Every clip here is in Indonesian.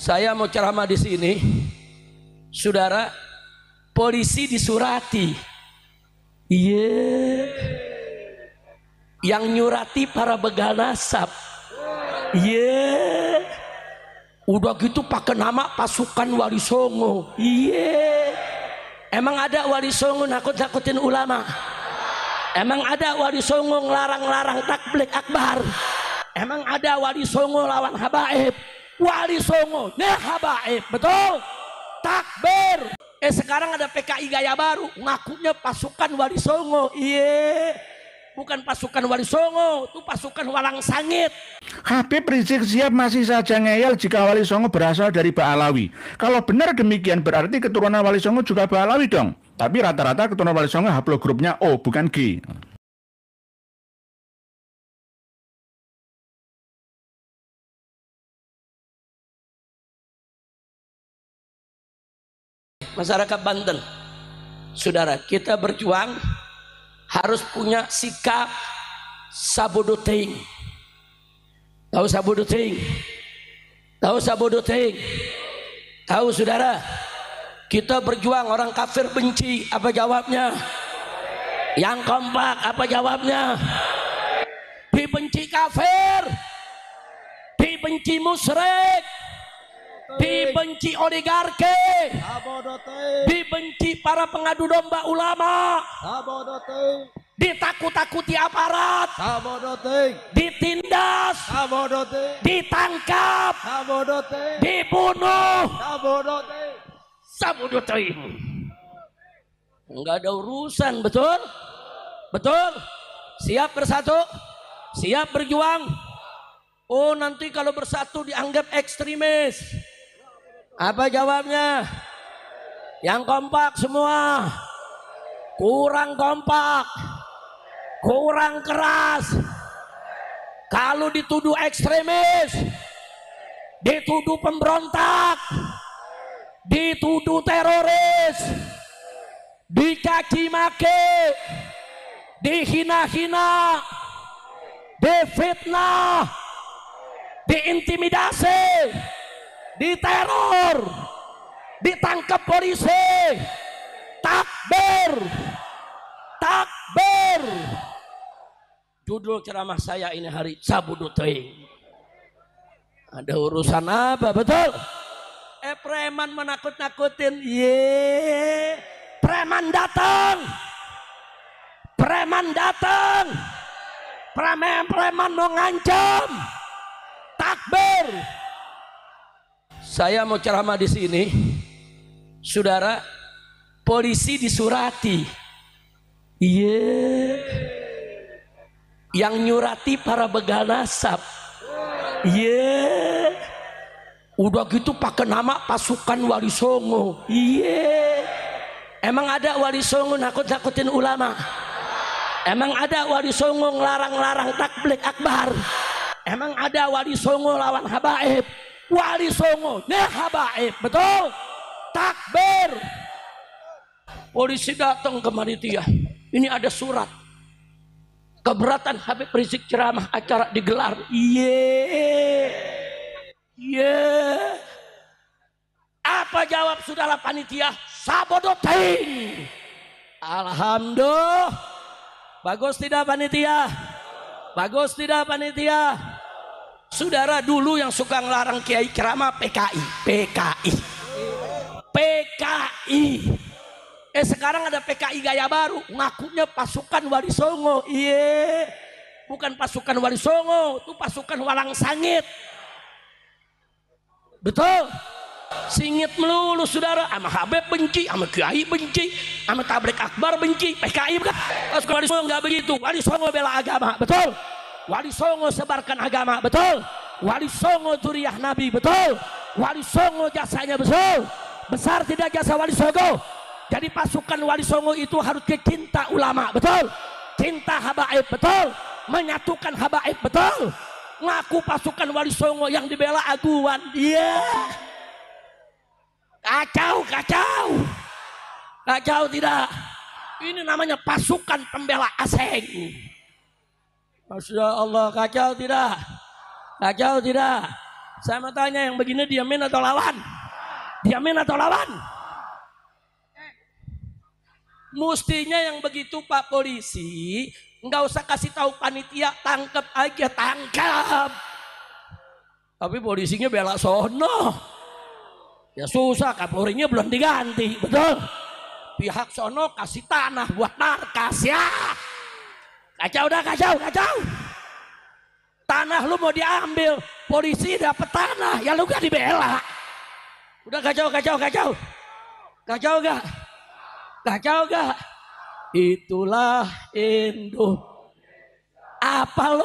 Saya mau ceramah di sini, saudara. Polisi disurati, yang nyurati para begal nasab, udah gitu pakai nama pasukan Wali Songo. Emang ada Wali Songo nakut-nakutin ulama? Emang ada Wali Songo ngelarang-larang takbir akbar? Emang ada Wali Songo lawan habaib? Wali Songo nih habaib, betul? Takbir. Sekarang ada PKI gaya baru, ngakunya pasukan Wali Songo. Bukan pasukan Wali Songo, itu pasukan Walang Sangit. Habib Rizik Syihab masih saja ngeyel jika Wali Songo berasal dari Ba'alawi. Kalau benar demikian berarti keturunan Wali Songo juga Ba'alawi dong. Tapi rata-rata keturunan Wali Songo haplogrupnya O bukan G. Masyarakat Banten, saudara, kita berjuang harus punya sikap sabodoting. Tahu sabodoting? Tahu sabodoting? Tahu saudara? Kita berjuang, orang kafir benci, apa jawabnya? Yang kompak, apa jawabnya? Dibenci kafir, dibenci musyrik, dibenci oligarki, dibenci para pengadu domba ulama, ditakut-takuti aparat, ditindas, ditangkap, dibunuh, sabodoting. Enggak ada urusan, betul? Betul? Siap bersatu? Siap berjuang? Oh, nanti kalau bersatu dianggap ekstremis. Apa jawabnya? Yang kompak semua. Kurang kompak, kurang keras. Kalau dituduh ekstremis, dituduh pemberontak, dituduh teroris, dicaci maki, dihina-hina, difitnah, diintimidasi, diteror, ditangkap polisi, takbir, takbir. Judul ceramah saya ini hari sabodoting. Ada urusan apa, betul? Preman menakut-nakutin. Preman datang, preman datang, preman mau ngancam. Takbir. Saya mau ceramah di sini, saudara. Polisi disurati, yang nyurati para begal nasab. Udah gitu pakai nama pasukan Wali Songo. Emang ada Wali Songo nakut-nakutin ulama? Emang ada Wali Songo ngelarang-larang takbir akbar? Emang ada Wali Songo lawan habaib? Wali Songo nih habaib, betul? Takbir. Polisi datang ke Manitia. Ini ada surat keberatan Habib Rizik ceramah, acara digelar. Apa jawab saudara panitia? Sabodoting. Alhamdulillah. Bagus tidak panitia? Bagus tidak panitia? Saudara, dulu yang suka ngelarang kiai ceramah PKI. Sekarang ada PKI gaya baru, ngakunya pasukan Wali Songo. Bukan pasukan Wali Songo, itu pasukan Walang Sangit. Betul? Singit melulu saudara. Sama Habib benci, sama kiai benci, sama tablik akbar benci. PKI bukan? Pasukan Wali Songo nggak begitu. Wali Songo bela agama, betul? Wali Songo sebarkan agama, betul? Wali Songo zuriyah Nabi, betul? Wali Songo jasanya betul. Besar tidak jasa Wali Songo? Jadi pasukan Wali Songo itu harus cinta ulama, betul? Cinta habaib, betul? Menyatukan habaib, betul? Ngaku pasukan Wali Songo yang dibela aguan. Kacau tidak? Ini namanya pasukan pembela asing. Masya Allah, kacau tidak? Kacau tidak? Saya mau tanya yang begini diamin atau lawan? Diamin atau lawan? Mestinya yang begitu Pak Polisi nggak usah kasih tahu panitia, tangkap aja, tangkap. Tapi polisinya bela sono. Ya susah, Kapolrinya belum diganti, betul? Pihak sono kasih tanah buat markas ya. Kacau dah, kacau. Tanah lu mau diambil, polisi dapat tanah, ya lu gak dibela. Udah kacau. Kacau gak? Itulah Indo. Apa lo?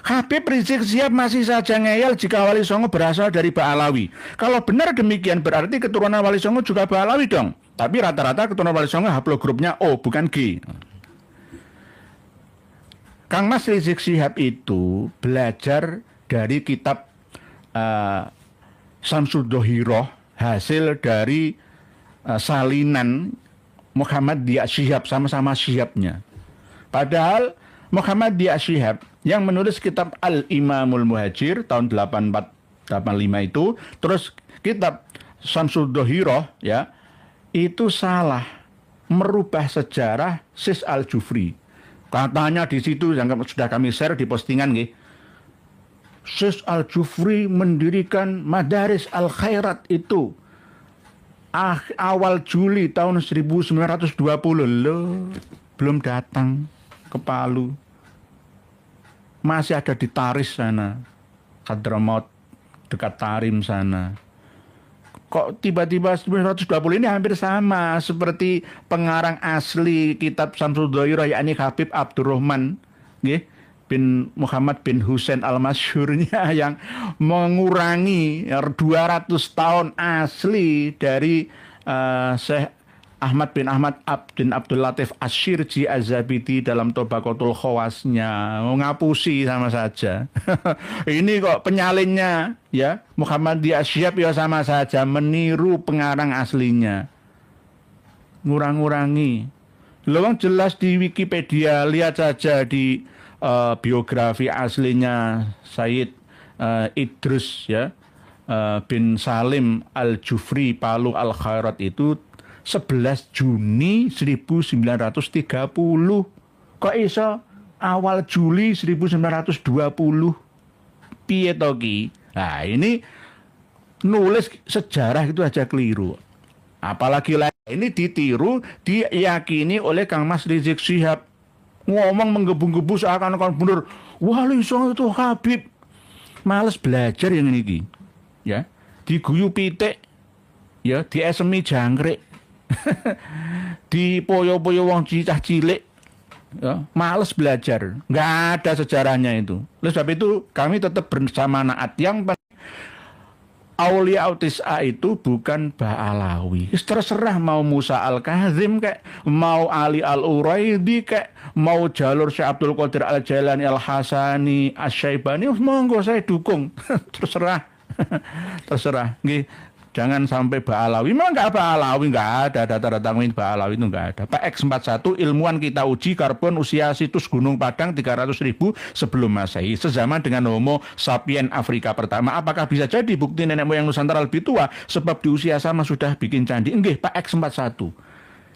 Habib Rizik Syihab masih saja ngeyel jika Wali Songo berasal dari Ba'alawi. Kalau benar demikian berarti keturunan Wali Songo juga Ba'alawi dong. Tapi rata-rata keturunan Wali Songo haplogrupnya O bukan G. Kang Mas Rizik Syihab itu belajar dari kitab Samsuddohiroh, hasil dari salinan Muhammadiyah Syihab, sama-sama Syihabnya. Padahal Muhammadiyah Syihab yang menulis kitab Al-Imamul Muhajir tahun 84-85 itu, terus kitab Samsuddohiroh ya, itu salah, merubah sejarah Sis Al-Jufri. Katanya di situ yang sudah kami share di postingan nggih. Sis Al-Jufri mendirikan Madaris Al-Khairat itu awal Juli tahun 1920 loh, belum datang ke Palu. Masih ada di Taris sana, Hadramaut dekat Tarim sana. Kok tiba-tiba 1920 ini hampir sama seperti pengarang asli kitab Samsuddohiroh, yakni Habib Abdurrahman bin Muhammad bin Husain Al-Masyhurnya yang mengurangi 200 tahun asli dari Syekh Ahmad bin Ahmad bin Abdul Latif Asy-Syirji Az-Zabidi dalam Tobaqatul Khawasnya. Ngapusi sama saja. Ini kok penyalinnya ya Muhammadiyah Syihab ya sama saja meniru pengarang aslinya. Ngurang-ngurangi. Lewang jelas di Wikipedia, lihat saja di biografi aslinya Sayyid Idrus ya bin Salim Al-Jufri Palu Al-Khairat itu 11 Juni 1930. Kok iso awal Juli 1920? Piye to ki? Nah, ini nulis sejarah itu aja keliru. Apalagi ini ditiru, diyakini oleh Kang Mas Rizik Syihab. Ngomong menggebu-gebu seakan-akan bener. Wali Songo itu Habib. Males belajar yang ini. Ya, diguyu pitik. Ya, diesemi jangkrik. Di poyo-poyo wong cicah cilik ya, males belajar, nggak ada sejarahnya itu. Oleh sebab itu kami tetap bersama Naat yang Aulia Autis'a itu bukan Ba'alawi. Terserah mau Musa Al-Kazim kayak, mau Ali Al-Uraidi kayak, mau jalur Syekh Abdul Qadir Al-Jailani Al-Hasani Asy-Syaibani, monggo saya dukung. Terserah. Terserah nggih. Jangan sampai Ba'alawi. Memang nggak Ba'alawi, nggak ada data-data Ba'alawi itu nggak ada. Pak X41 ilmuwan kita uji karbon usia situs Gunung Padang 300.000 sebelum Masehi, sezaman dengan Homo sapien Afrika pertama. Apakah bisa jadi bukti nenek moyang Nusantara lebih tua sebab di usia sama sudah bikin candi? Enggih, Pak X41.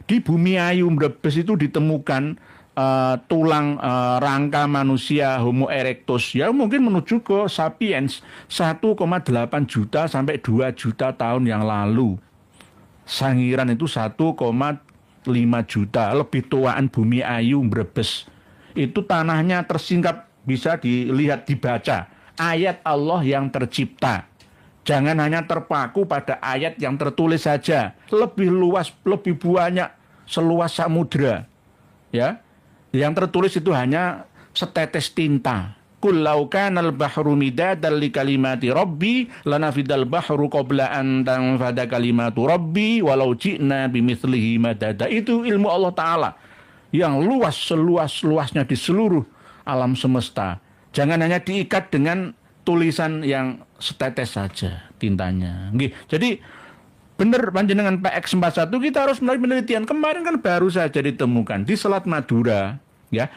Di Bumi Ayu Brebes itu ditemukan tulang rangka manusia Homo erectus ya mungkin menuju ke sapiens 1,8 juta sampai 2 juta tahun yang lalu. Sangiran itu 1,5 juta, lebih tuaan Bumi Ayu Brebes. Itu tanahnya tersingkap, bisa dilihat, dibaca. Ayat Allah yang tercipta. Jangan hanya terpaku pada ayat yang tertulis saja. Lebih luas, lebih banyak, seluas samudra. Ya. Yang tertulis itu hanya setetes tinta. Qul law kana al-bahru midadan li kalimati rabbi lanafidal bahru qabla an tanfada kalimatu rabbi walau ji'na bimithlihi madada. Itu ilmu Allah Ta'ala yang luas, seluas-luasnya di seluruh alam semesta. Jangan hanya diikat dengan tulisan yang setetes saja tintanya. Jadi benar panjenengan PX41 kita harus melalui penelitian. Kemarin kan baru saja ditemukan di Selat Madura ya.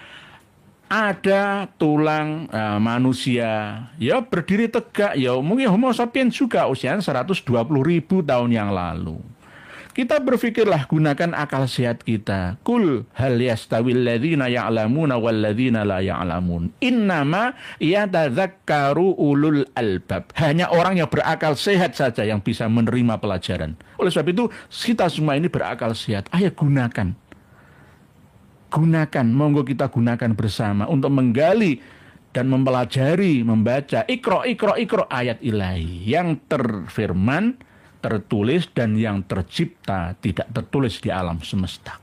ada tulang manusia ya berdiri tegak ya mungkin Homo sapiens juga usianya 120.000 tahun yang lalu. Kita berpikirlah gunakan akal sehat kita. Kul hal yastawil ladzina ya'lamuna wal ladzina la ya'lamun. Innama yatadzakkaru ulul albab. Hanya orang yang berakal sehat saja yang bisa menerima pelajaran. Oleh sebab itu kita semua ini berakal sehat. Ayo gunakan. Gunakan, monggo kita gunakan bersama untuk menggali dan mempelajari, membaca Iqra ayat ilahi yang terfirman, tertulis dan yang tercipta tidak tertulis di alam semesta.